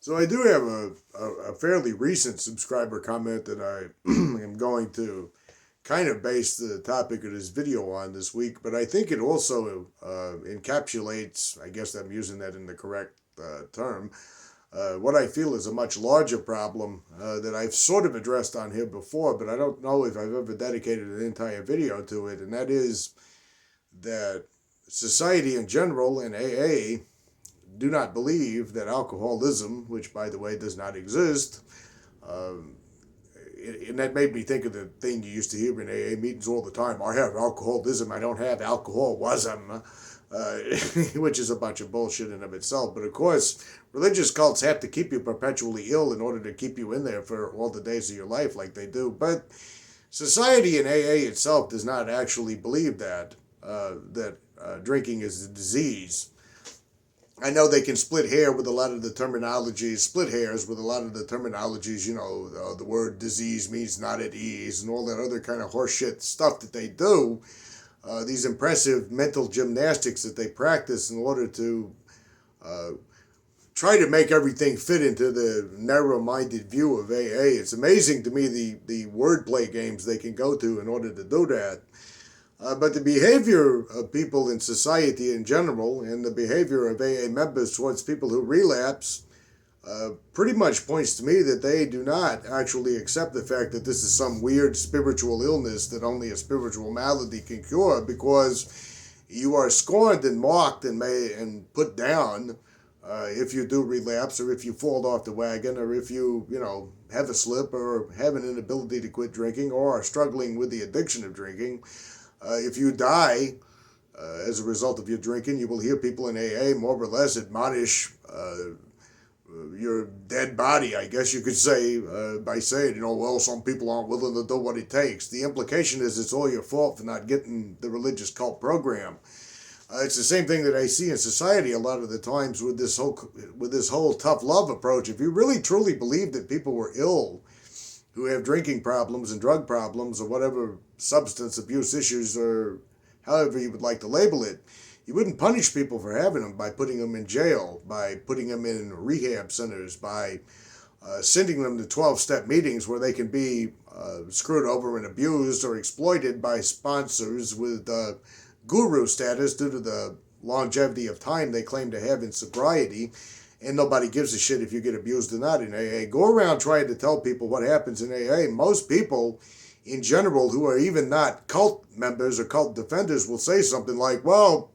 So I do have a fairly recent subscriber comment that I am going to kind of base the topic of this video on this week, but I think it also encapsulates, I guess I'm using that in the correct term, what I feel is a much larger problem that I've sort of addressed on here before, but I don't know if I've ever dedicated an entire video to it, and that is that society in general and AA do not believe that alcoholism, which by the way does not exist, um, and that made me think of the thing you used to hear in AA meetings all the time. I have alcoholism. I don't have alcoholism, which is a bunch of bullshit in of itself. But of course, religious cults have to keep you perpetually ill in order to keep you in there for all the days of your life, like they do. But society in AA itself does not actually believe that drinking is a disease. I know they can split hairs with a lot of the terminologies, the word disease means not at ease and all that other kind of horseshit stuff that they do. These impressive mental gymnastics that they practice in order to uh, try to make everything fit into the narrow-minded view of AA. It's amazing to me the wordplay games they can go to in order to do that. But the behavior of people in society in general and the behavior of AA members towards people who relapse pretty much points to me that they do not actually accept the fact that this is some weird spiritual illness that only a spiritual malady can cure, because you are scorned and mocked and put down if you do relapse, or if you fall off the wagon, or if you have a slip or have an inability to quit drinking or are struggling with the addiction of drinking. If you die as a result of your drinking, you will hear people in AA more or less admonish your dead body, I guess you could say, by saying, well, some people aren't willing to do what it takes. The implication is it's all your fault for not getting the religious cult program. It's the same thing that I see in society a lot of the times with this whole tough love approach. If you really truly believe that people were ill who have drinking problems and drug problems or whatever substance abuse issues, or however you would like to label it, you wouldn't punish people for having them by putting them in jail, by putting them in rehab centers, by sending them to 12-step meetings where they can be screwed over and abused or exploited by sponsors with guru status due to the longevity of time they claim to have in sobriety. And nobody gives a shit if you get abused or not in AA. Go around trying to tell people what happens in AA. Most people, in general, who are even not cult members or cult defenders, will say something like, well,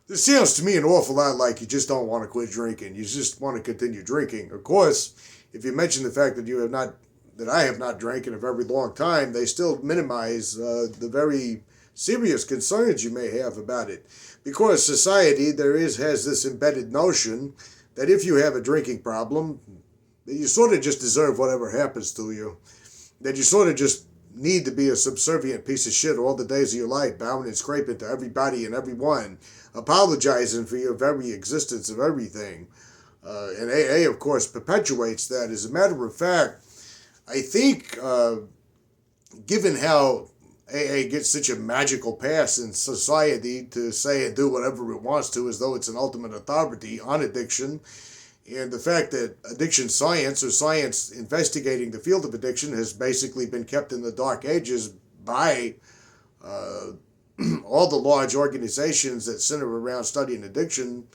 this sounds to me an awful lot like you just don't want to quit drinking. You just want to continue drinking. Of course, if you mention the fact that I have not drank in a very long time, they still minimize the very serious concerns you may have about it. Because society has this embedded notion that if you have a drinking problem, that you sort of just deserve whatever happens to you. That you sort of just need to be a subservient piece of shit all the days of your life, bowing and scraping to everybody and everyone, apologizing for your very existence of everything. And AA, of course, perpetuates that. As a matter of fact, I think, given how AA gets such a magical pass in society to say and do whatever it wants to, as though it's an ultimate authority on addiction, and the fact that addiction science, or science investigating the field of addiction, has basically been kept in the dark ages by all the large organizations that center around studying addiction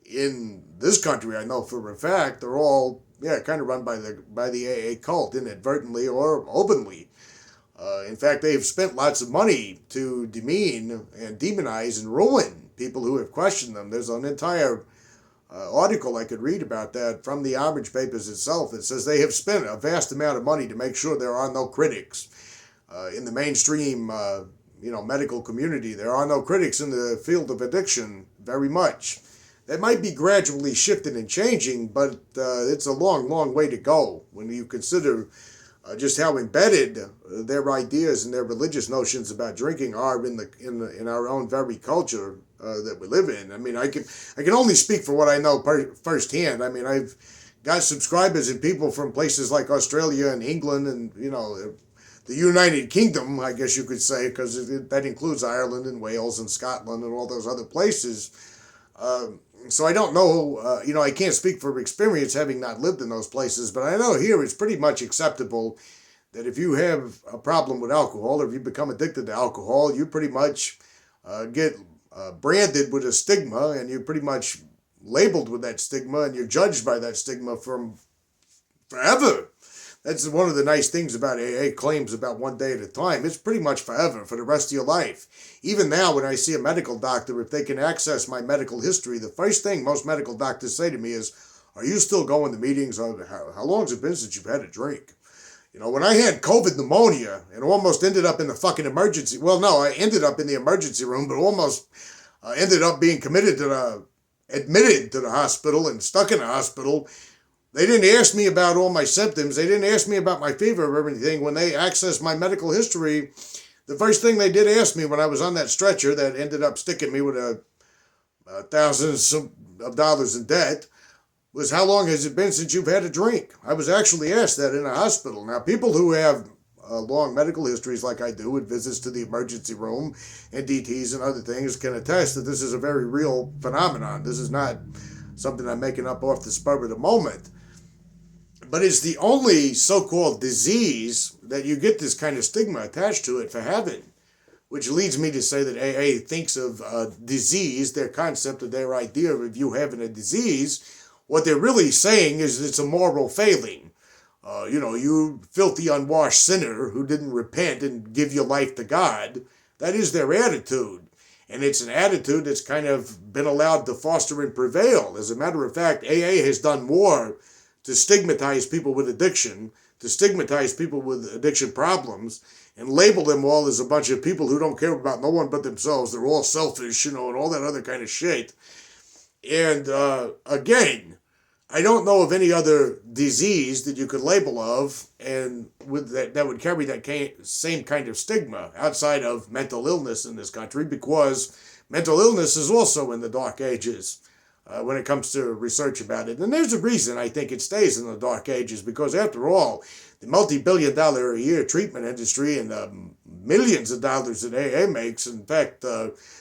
in this country, I know for a fact, they're all kind of run by the AA cult, inadvertently or openly. In fact, they've spent lots of money to demean and demonize and ruin people who have questioned them. There's an entire article I could read about that from the Orange Papers itself that says they have spent a vast amount of money to make sure there are no critics in the mainstream, medical community. There are no critics in the field of addiction, very much. That might be gradually shifting and changing, but it's a long, long way to go when you consider just how embedded their ideas and their religious notions about drinking are in our own very culture that we live in. I mean, I can only speak for what I know firsthand. I mean, I've got subscribers and people from places like Australia and England and the United Kingdom, I guess you could say, because that includes Ireland and Wales and Scotland and all those other places. So I don't know, I can't speak from experience having not lived in those places, but I know here it's pretty much acceptable that if you have a problem with alcohol or if you become addicted to alcohol, you pretty much get branded with a stigma and you're pretty much labeled with that stigma and you're judged by that stigma from forever. That's one of the nice things about AA claims about one day at a time. It's pretty much forever, for the rest of your life. Even now, when I see a medical doctor, if they can access my medical history, the first thing most medical doctors say to me is, are you still going to meetings? How long has it been since you've had a drink? When I had COVID pneumonia and almost ended up in the fucking emergency, well, no, I ended up in the emergency room, but almost ended up being admitted to the hospital and stuck in the hospital. They didn't ask me about all my symptoms. They didn't ask me about my fever or anything. When they accessed my medical history, the first thing they did ask me when I was on that stretcher that ended up sticking me with thousands of dollars in debt was, how long has it been since you've had a drink? I was actually asked that in a hospital. Now, people who have long medical histories like I do with visits to the emergency room and DTs and other things can attest that this is a very real phenomenon. This is not something I'm making up off the spur of the moment. But it's the only so-called disease that you get this kind of stigma attached to it for having, which leads me to say that AA thinks of disease, their concept of their idea of you having a disease. What they're really saying is it's a moral failing. You filthy, unwashed sinner who didn't repent and give your life to God. That is their attitude. And it's an attitude that's kind of been allowed to foster and prevail. As a matter of fact, AA has done more to stigmatize people with addiction, to stigmatize people with addiction problems, and label them all as a bunch of people who don't care about no one but themselves. They're all selfish, and all that other kind of shit. And again, I don't know of any other disease that you could label of and with that would carry that same kind of stigma outside of mental illness in this country, because mental illness is also in the dark ages when it comes to research about it. And there's a reason I think it stays in the dark ages, because after all, the multi-billion-dollar a year treatment industry and millions of dollars that AA makes. In fact,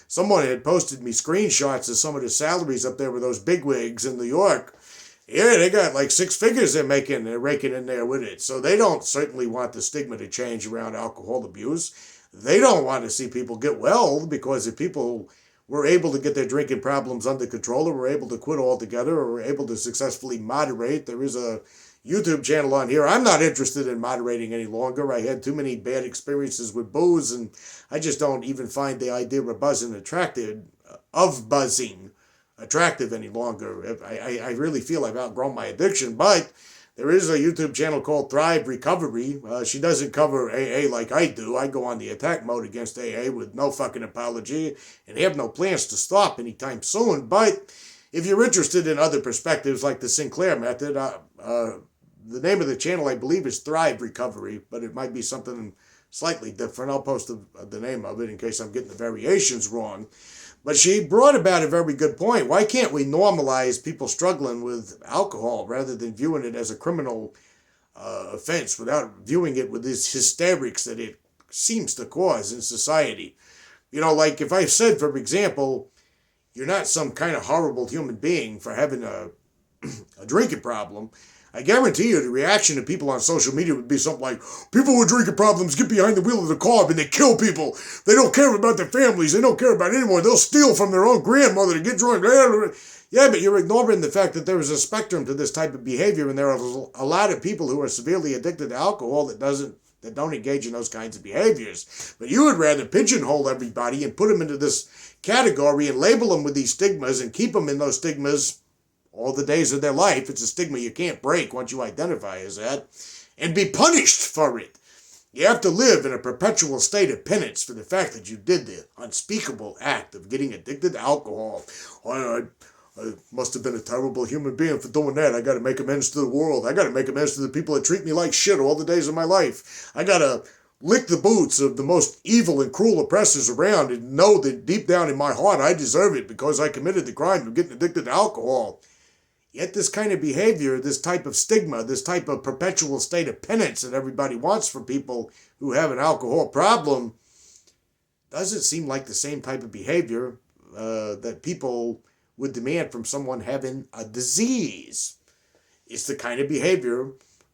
someone had posted me screenshots of some of the salaries up there with those bigwigs in New York. Yeah, they got like 6 figures they're raking in there with it. So they don't certainly want the stigma to change around alcohol abuse. They don't want to see people get well, because if people were able to get their drinking problems under control, or were able to quit altogether, or were able to successfully moderate, there is a YouTube channel on here. I'm not interested in moderating any longer. I had too many bad experiences with booze, and I just don't even find the idea of buzzing attractive any longer. I really feel I've outgrown my addiction, but there is a YouTube channel called Thrive Recovery. She doesn't cover AA like I do. I go on the attack mode against AA with no fucking apology and have no plans to stop anytime soon. But if you're interested in other perspectives like the Sinclair method, the name of the channel, I believe, is Thrive Recovery, but it might be something slightly different. I'll post the name of it in case I'm getting the variations wrong. But she brought about a very good point. Why can't we normalize people struggling with alcohol rather than viewing it as a criminal offense, without viewing it with this hysterics that it seems to cause in society? Like if I said, for example, you're not some kind of horrible human being for having a drinking problem, I guarantee you the reaction of people on social media would be something like, people with drinking problems get behind the wheel of the car and they kill people. They don't care about their families. They don't care about anyone. They'll steal from their own grandmother to get drunk. Yeah, but you're ignoring the fact that there is a spectrum to this type of behavior, and there are a lot of people who are severely addicted to alcohol that don't engage in those kinds of behaviors. But you would rather pigeonhole everybody and put them into this category and label them with these stigmas and keep them in those stigmas all the days of their life. It's a stigma you can't break once you identify as that, and be punished for it. You have to live in a perpetual state of penance for the fact that you did the unspeakable act of getting addicted to alcohol. I must have been a terrible human being for doing that. I got to make amends to the world. I got to make amends to the people that treat me like shit all the days of my life. I got to lick the boots of the most evil and cruel oppressors around and know that deep down in my heart I deserve it because I committed the crime of getting addicted to alcohol. Yet this kind of behavior, this type of stigma, this type of perpetual state of penance that everybody wants for people who have an alcohol problem, doesn't seem like the same type of behavior that people would demand from someone having a disease. It's the kind of behavior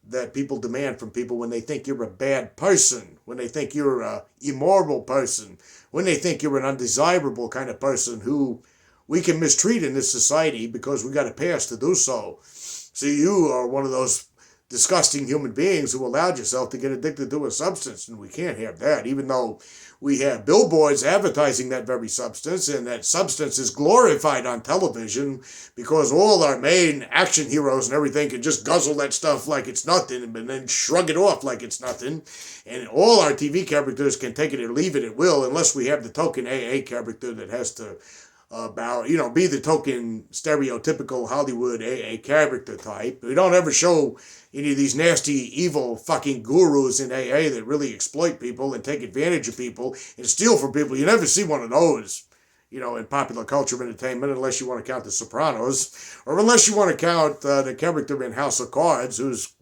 that people demand from people when they think you're a bad person, when they think you're a immoral person, when they think you're an undesirable kind of person who we can mistreat in this society because we got a pass to do so. See, you are one of those disgusting human beings who allowed yourself to get addicted to a substance, and we can't have that, even though we have billboards advertising that very substance, and that substance is glorified on television because all our main action heroes and everything can just guzzle that stuff like it's nothing and then shrug it off like it's nothing. And all our TV characters can take it or leave it at will, unless we have the token AA character that has to be the token stereotypical Hollywood AA character type. We don't ever show any of these nasty, evil fucking gurus in AA that really exploit people and take advantage of people and steal from people. You never see one of those, in popular culture entertainment, unless you want to count The Sopranos, or unless you want to count the character in House of Cards, who's,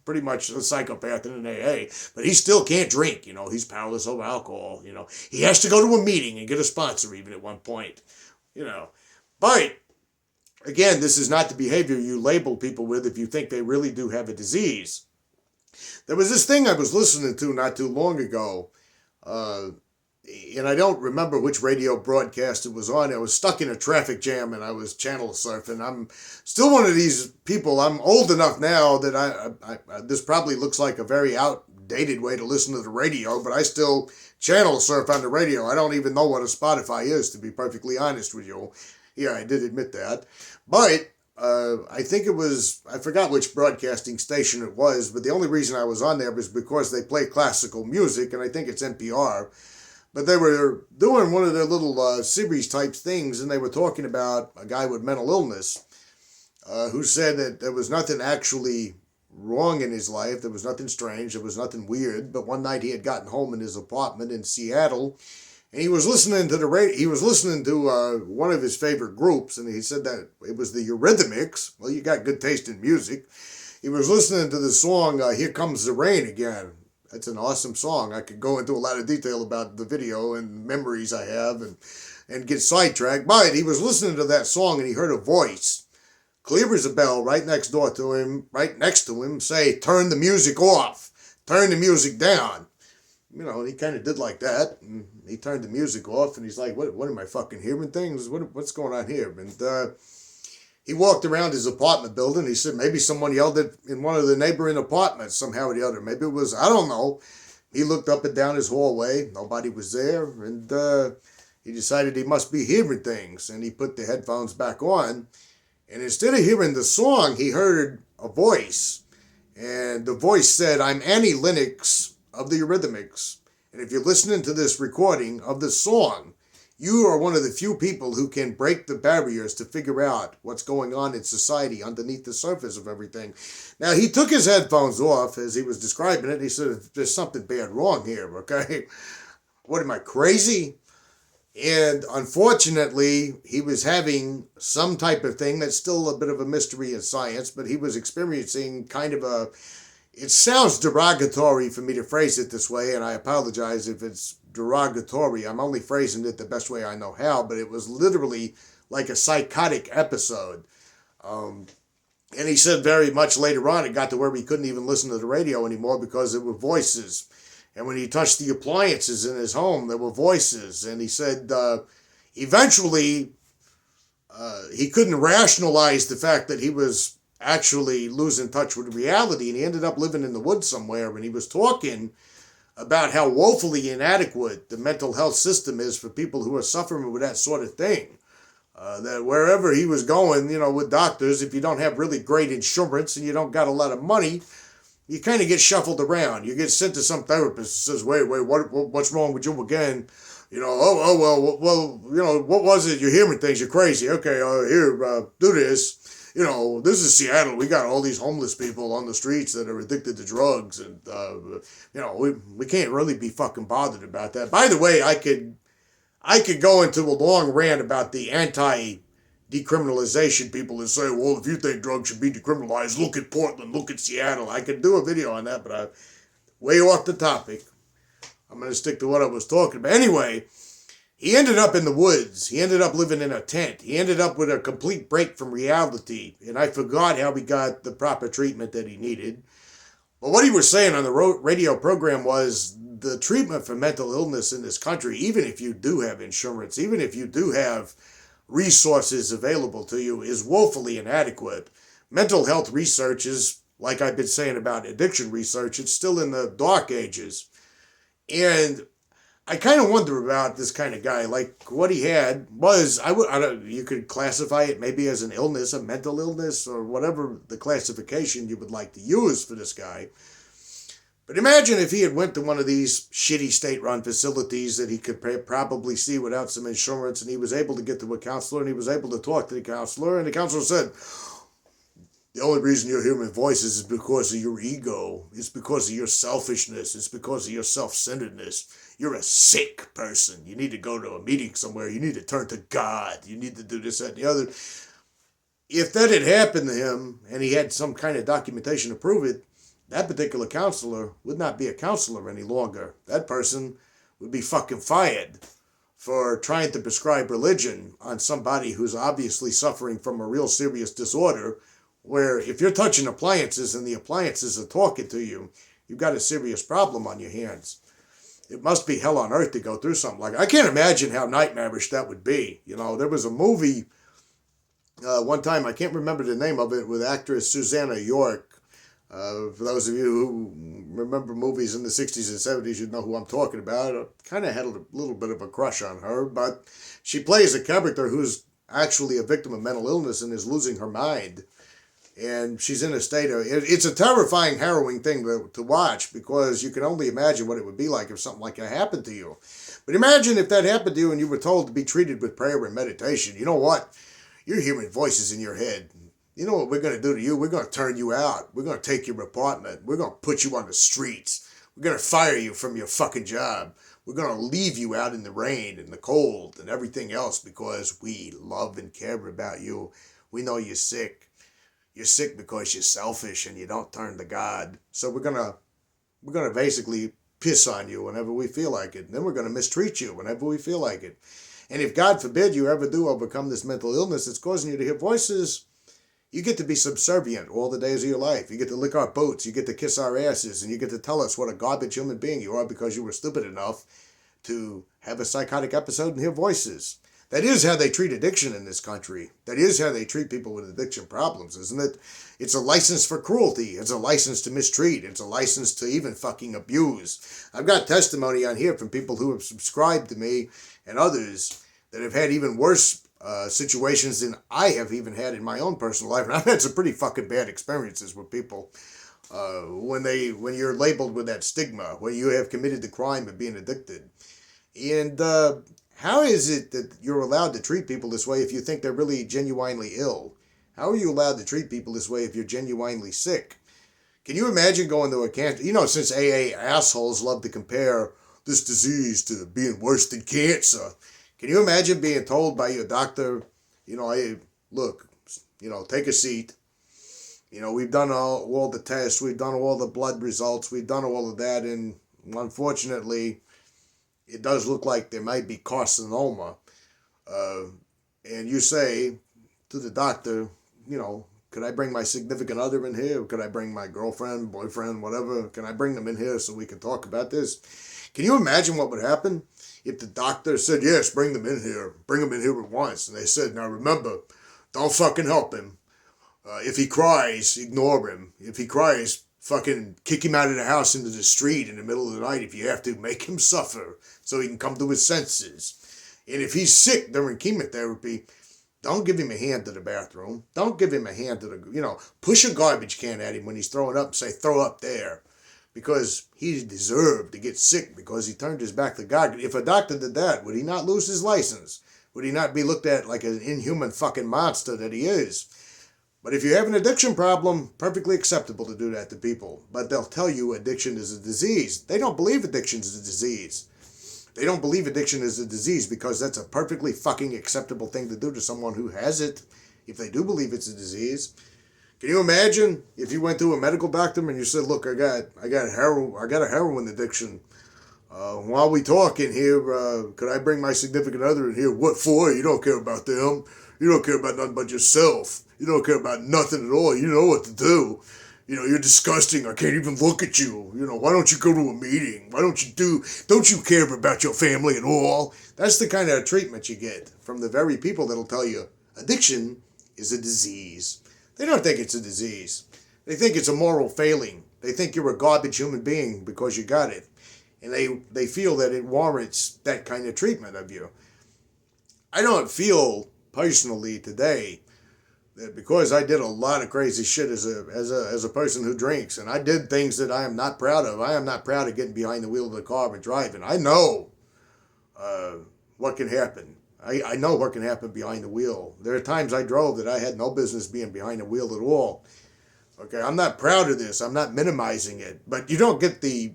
pretty much a psychopath in an AA, but he still can't drink, he's powerless over alcohol, he has to go to a meeting and get a sponsor even at one point, but again, this is not the behavior you label people with if you think they really do have a disease. There was this thing I was listening to not too long ago, and I don't remember which radio broadcast it was on. I was stuck in a traffic jam and I was channel surfing. I'm still one of these people. I'm old enough now that I this probably looks like a very outdated way to listen to the radio, but I still channel surf on the radio. I don't even know what a Spotify is, to be perfectly honest with you. Yeah, I did admit that. But I think I forgot which broadcasting station it was, but the only reason I was on there was because they play classical music, and I think it's NPR. But they were doing one of their little series type things, and they were talking about a guy with mental illness who said that there was nothing actually wrong in his life. There was nothing strange. There was nothing weird. But one night he had gotten home in his apartment in Seattle, and he was listening to the radio. He was listening to one of his favorite groups, and he said that it was the Eurythmics. Well, you got good taste in music. He was listening to the song "Here Comes the Rain Again." That's an awesome song. I could go into a lot of detail about the video and memories I have and get sidetracked. But he was listening to that song and he heard a voice, clear as a bell, right next to him, say, "Turn the music off. Turn the music down." And he kind of did like that. And he turned the music off and he's like, what am I fucking hearing things? What's going on here? And he walked around his apartment building. He said maybe someone yelled it in one of the neighboring apartments somehow or the other. Maybe it was, I don't know. He looked up and down his hallway. Nobody was there. And he decided he must be hearing things. And he put the headphones back on. And instead of hearing the song, he heard a voice. And the voice said, "I'm Annie Lennox of the Eurythmics. And if you're listening to this recording of this song, you are one of the few people who can break the barriers to figure out what's going on in society underneath the surface of everything." Now, he took his headphones off as he was describing it. He said, "There's something bad wrong here, okay? What, am I crazy?" And unfortunately, he was having some type of thing that's still a bit of a mystery in science, but he was experiencing kind of it sounds derogatory for me to phrase it this way, and I apologize if it's derogatory. I'm only phrasing it the best way I know how, but it was literally like a psychotic episode. And he said very much later on, it got to where he couldn't even listen to the radio anymore because there were voices. And when he touched the appliances in his home, there were voices. And he said eventually he couldn't rationalize the fact that he was actually losing touch with reality, and he ended up living in the woods somewhere, and he was talking about how woefully inadequate the mental health system is for people who are suffering with that sort of thing. That wherever he was going, with doctors, if you don't have really great insurance and you don't got a lot of money, you kind of get shuffled around. You get sent to some therapist who says, wait, what's wrong with you again? What was it? You're hearing things, you're crazy. Okay, here, do this. This is Seattle. We got all these homeless people on the streets that are addicted to drugs, and we can't really be fucking bothered about that. By the way, I could go into a long rant about the anti-decriminalization people that say, well, if you think drugs should be decriminalized, look at Portland, look at Seattle. I could do a video on that, but I'm way off the topic. I'm going to stick to what I was talking about. Anyway, He ended up in the woods. He ended up living in a tent. He ended up with a complete break from reality. And I forgot how he got the proper treatment that he needed. But what he was saying on the radio program was the treatment for mental illness in this country, even if you do have insurance, even if you do have resources available to you, is woefully inadequate. Mental health research is, like I've been saying about addiction research, it's still in the dark ages. And I kind of wonder about this kind of guy. Like, what he had was, you could classify it maybe as an illness, a mental illness, or whatever the classification you would like to use for this guy. But imagine if he had went to one of these shitty state-run facilities that he could probably see without some insurance, and he was able to get to a counselor, and he was able to talk to the counselor, and the counselor said, the only reason you're hearing voices is because of your ego. It's because of your selfishness. It's because of your self-centeredness. You're a sick person. You need to go to a meeting somewhere. You need to turn to God. You need to do this, that, and the other. If that had happened to him, and he had some kind of documentation to prove it, that particular counselor would not be a counselor any longer. That person would be fucking fired for trying to prescribe religion on somebody who's obviously suffering from a real serious disorder, where if you're touching appliances and the appliances are talking to you, you've got a serious problem on your hands. It must be hell on earth to go through something like that. I can't imagine how nightmarish that would be. You know, there was a movie one time, I can't remember the name of it, with actress Susanna York. For those of you who remember movies in the 60s and 70s, you know who I'm talking about. I kind of had a little bit of a crush on her, but she plays a character who's actually a victim of mental illness and is losing her mind. And she's in a state of, it's a terrifying, harrowing thing to watch, because you can only imagine what it would be like if something like that happened to you. But imagine if that happened to you and you were told to be treated with prayer and meditation. You know what? You're hearing voices in your head. You know what we're going to do to you? We're going to turn you out. We're going to take your apartment. We're going to put you on the streets. We're going to fire you from your fucking job. We're going to leave you out in the rain and the cold and everything else because we love and care about you. We know you're sick. You're sick because you're selfish and you don't turn to God. So we're gonna basically piss on you whenever we feel like it. And then we're gonna mistreat you whenever we feel like it. And if God forbid you ever do overcome this mental illness that's causing you to hear voices, you get to be subservient all the days of your life. You get to lick our boots. You get to kiss our asses. And you get to tell us what a garbage human being you are because you were stupid enough to have a psychotic episode and hear voices. That is how they treat addiction in this country. That is how they treat people with addiction problems, isn't it? It's a license for cruelty. It's a license to mistreat. It's a license to even fucking abuse. I've got testimony on here from people who have subscribed to me and others that have had even worse situations than I have even had in my own personal life. And I've had some pretty fucking bad experiences with people when you're labeled with that stigma, when you have committed the crime of being addicted. And how is it that you're allowed to treat people this way if you think they're really genuinely ill? How are you allowed to treat people this way if you're genuinely sick? Can you imagine going to a cancer? You know, since AA assholes love to compare this disease to being worse than cancer, can you imagine being told by your doctor, you know, hey, look, you know, take a seat. You know, we've done all the tests. We've done all the blood results. We've done all of that. And unfortunately, it does look like there might be carcinoma. And you say to the doctor, you know, could I bring my significant other in here? Could I bring my girlfriend, boyfriend, whatever? Can I bring them in here so we can talk about this? Can you imagine what would happen if the doctor said, yes, bring them in here. Bring them in here at once. And they said, now remember, don't fucking help him. If he cries, ignore him. If he cries, fucking kick him out of the house into the street in the middle of the night if you have to. Make him suffer so he can come to his senses. And if he's sick during chemotherapy, don't give him a hand to the bathroom. Don't give him a hand to the, push a garbage can at him when he's throwing up and say, throw up there. Because he deserved to get sick because he turned his back to God. If a doctor did that, would he not lose his license? Would he not be looked at like an inhuman fucking monster that he is? But if you have an addiction problem, perfectly acceptable to do that to people. But they'll tell you addiction is a disease. They don't believe addiction is a disease. They don't believe addiction is a disease because that's a perfectly fucking acceptable thing to do to someone who has it, if they do believe it's a disease. Can you imagine if you went to a medical doctor and you said, look, I got a heroin addiction. While we talking here, could I bring my significant other in here? What for? You don't care about them. You don't care about nothing but yourself. You don't care about nothing at all. You know what to do. You're disgusting. I can't even look at you. Why don't you go to a meeting? Don't you care about your family at all? That's the kind of treatment you get from the very people that'll tell you addiction is a disease. They don't think it's a disease. They think it's a moral failing. They think you're a garbage human being because you got it. And they feel that it warrants that kind of treatment of you. I don't feel personally today that because I did a lot of crazy shit as a person who drinks, and I did things that I am not proud of. I am not proud of getting behind the wheel of the car and driving. I know what can happen. I know what can happen behind the wheel. There are times I drove that I had no business being behind the wheel at all. Okay, I'm not proud of this. I'm not minimizing it. But you don't get the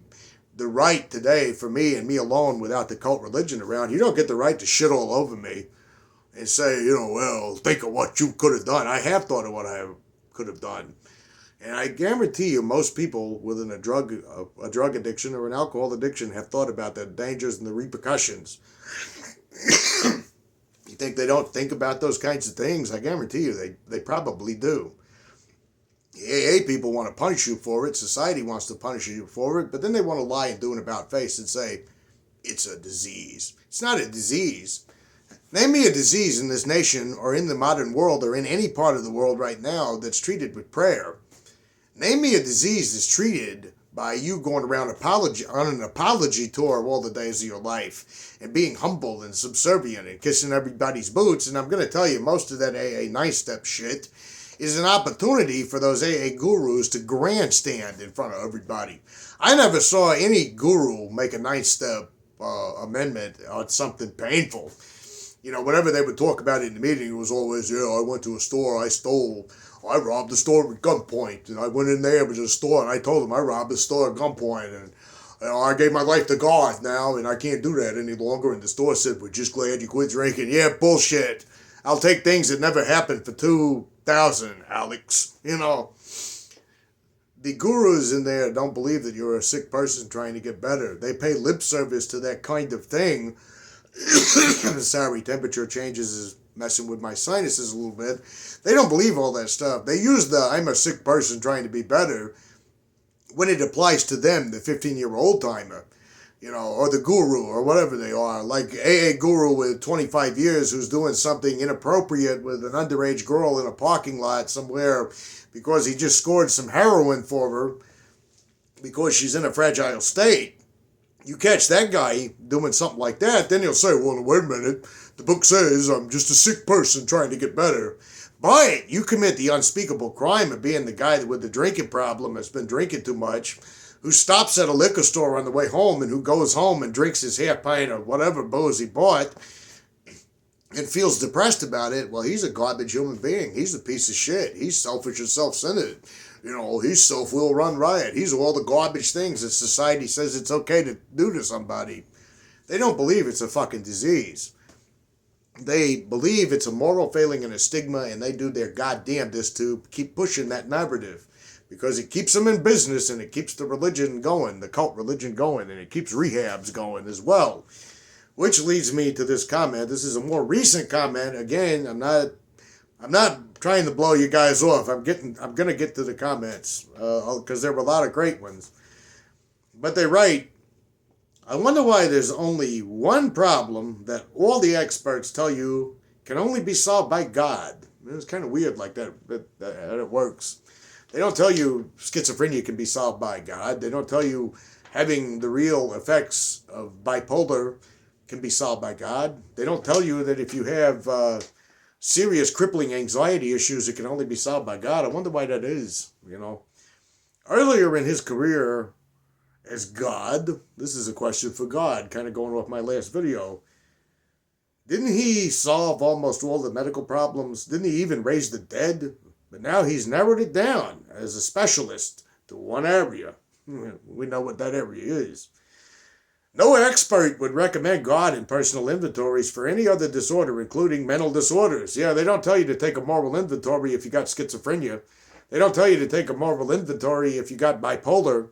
right today for me and me alone without the cult religion around. You don't get the right to shit all over me and say, well, think of what you could have done. I have thought of what I could have done. And I guarantee you most people within a drug addiction or an alcohol addiction have thought about the dangers and the repercussions. You think they don't think about those kinds of things? I guarantee you they probably do. The AA people want to punish you for it. Society wants to punish you for it. But then they want to lie and do an about-face and say, it's a disease. It's not a disease. Name me a disease in this nation or in the modern world or in any part of the world right now that's treated with prayer. Name me a disease that's treated by you going around on an apology tour all the days of your life and being humble and subservient and kissing everybody's boots. And I'm going to tell you, most of that AA 9-step shit is an opportunity for those AA gurus to grandstand in front of everybody. I never saw any guru make a 9-step amendment on something painful. Whenever they would talk about it in the meeting, it was always, I went to a store, I robbed the store at gunpoint, and I went in there, it was a store, and I told them I robbed the store at gunpoint, and I gave my life to God now, and I can't do that any longer, and the store said, we're just glad you quit drinking. Yeah, bullshit. I'll take things that never happened for 2,000, Alex. The gurus in there don't believe that you're a sick person trying to get better. They pay lip service to that kind of thing. Sorry, temperature changes is messing with my sinuses a little bit. They don't believe all that stuff. They use the I'm a sick person trying to be better when it applies to them, the 15-year-old timer, or the guru or whatever they are. Like AA guru with 25 years who's doing something inappropriate with an underage girl in a parking lot somewhere because he just scored some heroin for her because she's in a fragile state. You catch that guy doing something like that, then he'll say, well, wait a minute, the book says I'm just a sick person trying to get better. But you commit the unspeakable crime of being the guy with the drinking problem that's been drinking too much, who stops at a liquor store on the way home and who goes home and drinks his half pint of whatever booze he bought and feels depressed about it. Well, he's a garbage human being. He's a piece of shit. He's selfish and self-centered. He's self-will run riot. He's all the garbage things that society says it's okay to do to somebody. They don't believe it's a fucking disease. They believe it's a moral failing and a stigma, and they do their goddamnedest to keep pushing that narrative because it keeps them in business and it keeps the religion going, the cult religion going, and it keeps rehabs going as well. Which leads me to this comment. This is a more recent comment. Again, I'm not trying to blow you guys off. I'm going to get to the comments because there were a lot of great ones. But they write, I wonder why there's only one problem that all the experts tell you can only be solved by God. It's kind of weird like that it works. They don't tell you schizophrenia can be solved by God. They don't tell you having the real effects of bipolar can be solved by God. They don't tell you that if you have serious crippling anxiety issues, it can only be solved by God. I wonder why that is, Earlier in his career as God, this is a question for God, kind of going off my last video, didn't he solve almost all the medical problems? Didn't he even raise the dead? But now he's narrowed it down as a specialist to one area. We know what that area is. No expert would recommend God in personal inventories for any other disorder, including mental disorders. Yeah, they don't tell you to take a moral inventory if you got schizophrenia. They don't tell you to take a moral inventory if you got bipolar.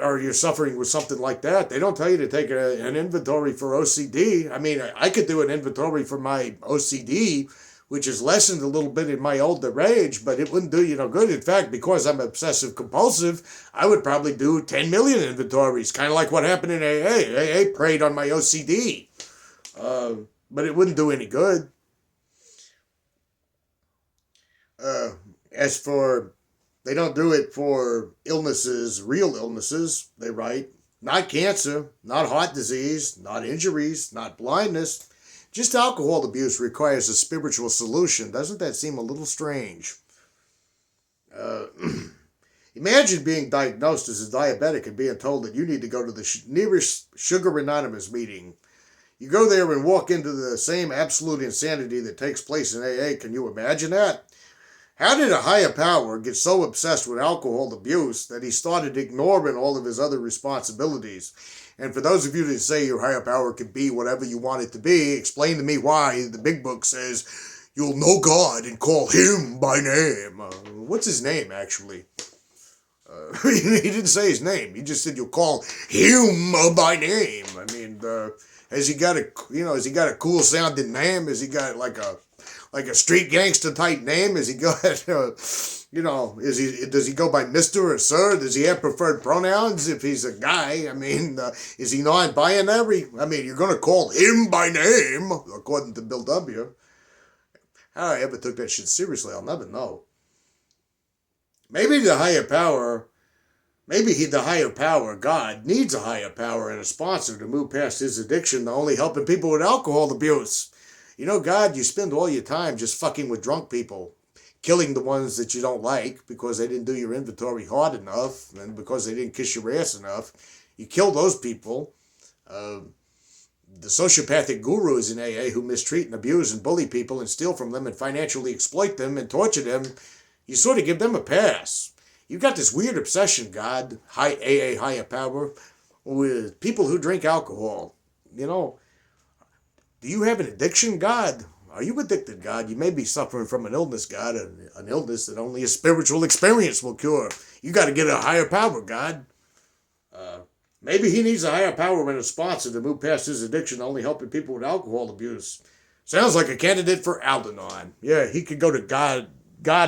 or you're suffering with something like that, they don't tell you to take an inventory for OCD. I mean, I could do an inventory for my OCD, which is lessened a little bit in my older age, but it wouldn't do you no good. In fact, because I'm obsessive compulsive, I would probably do 10 million inventories, kind of like what happened in AA. AA preyed on my OCD, but it wouldn't do any good. As for, they don't do it for illnesses, real illnesses, they write. Not cancer, not heart disease, not injuries, not blindness. Just alcohol abuse requires a spiritual solution. Doesn't that seem a little strange? Imagine being diagnosed as a diabetic and being told that you need to go to the nearest Sugar Anonymous meeting. You go there and walk into the same absolute insanity that takes place in AA. Can you imagine that? How did a higher power get so obsessed with alcohol abuse that he started ignoring all of his other responsibilities? And for those of you that say your higher power can be whatever you want it to be, explain to me why the big book says you'll know God and call him by name. What's his name, actually? He didn't say his name. He just said you'll call him by name. I mean, has he got a cool sounding name? Has he got like a street gangster type name? Has he got, does he go by Mr. or Sir? Does he have preferred pronouns if he's a guy? I mean, is he non-binary? I mean, you're going to call him by name, according to Bill W. How I ever took that shit seriously, I'll never know. Maybe the higher power, God, needs a higher power and a sponsor to move past his addiction to only helping people with alcohol abuse. You know, God, you spend all your time just fucking with drunk people, killing the ones that you don't like because they didn't do your inventory hard enough and because they didn't kiss your ass enough. You kill those people. The sociopathic gurus in AA who mistreat and abuse and bully people and steal from them and financially exploit them and torture them, you sort of give them a pass. You got this weird obsession, God, AA higher power, with people who drink alcohol. You know, do you have an addiction, God? Are you addicted, God? You may be suffering from an illness, God, an illness that only a spiritual experience will cure. You got to get a higher power, God. Maybe he needs a higher power and a sponsor to move past his addiction, only helping people with alcohol abuse. Sounds like a candidate for Al-Anon. Yeah, he could go to God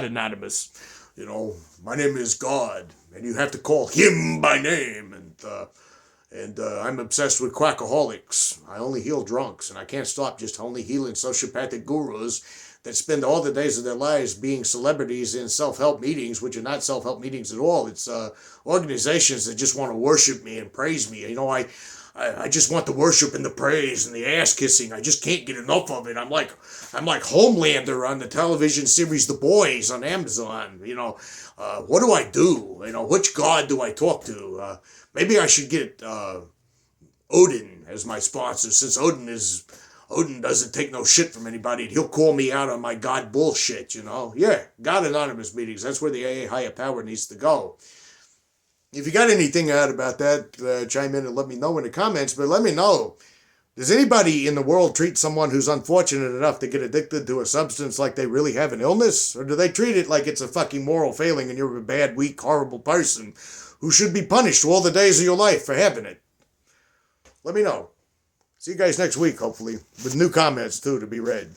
Anonymous. You know, my name is God, and you have to call him by name, and I'm obsessed with Quackaholics. I only heal drunks, and I can't stop just only healing sociopathic gurus that spend all the days of their lives being celebrities in self-help meetings, which are not self-help meetings at all. It's organizations that just want to worship me and praise me. You know, I just want the worship and the praise and the ass kissing. I just can't get enough of it. I'm like Homelander on the television series The Boys on Amazon. You know, what do I do? You know, which God do I talk to? Maybe I should get Odin as my sponsor, since Odin doesn't take no shit from anybody, and he'll call me out on my God bullshit, you know? Yeah, God Anonymous meetings, that's where the AA higher power needs to go. If you got anything out about that, chime in and let me know in the comments, but let me know. Does anybody in the world treat someone who's unfortunate enough to get addicted to a substance like they really have an illness? Or do they treat it like it's a fucking moral failing and you're a bad, weak, horrible person who should be punished all the days of your life for having it? Let me know. See you guys next week, hopefully, with new comments, too, to be read.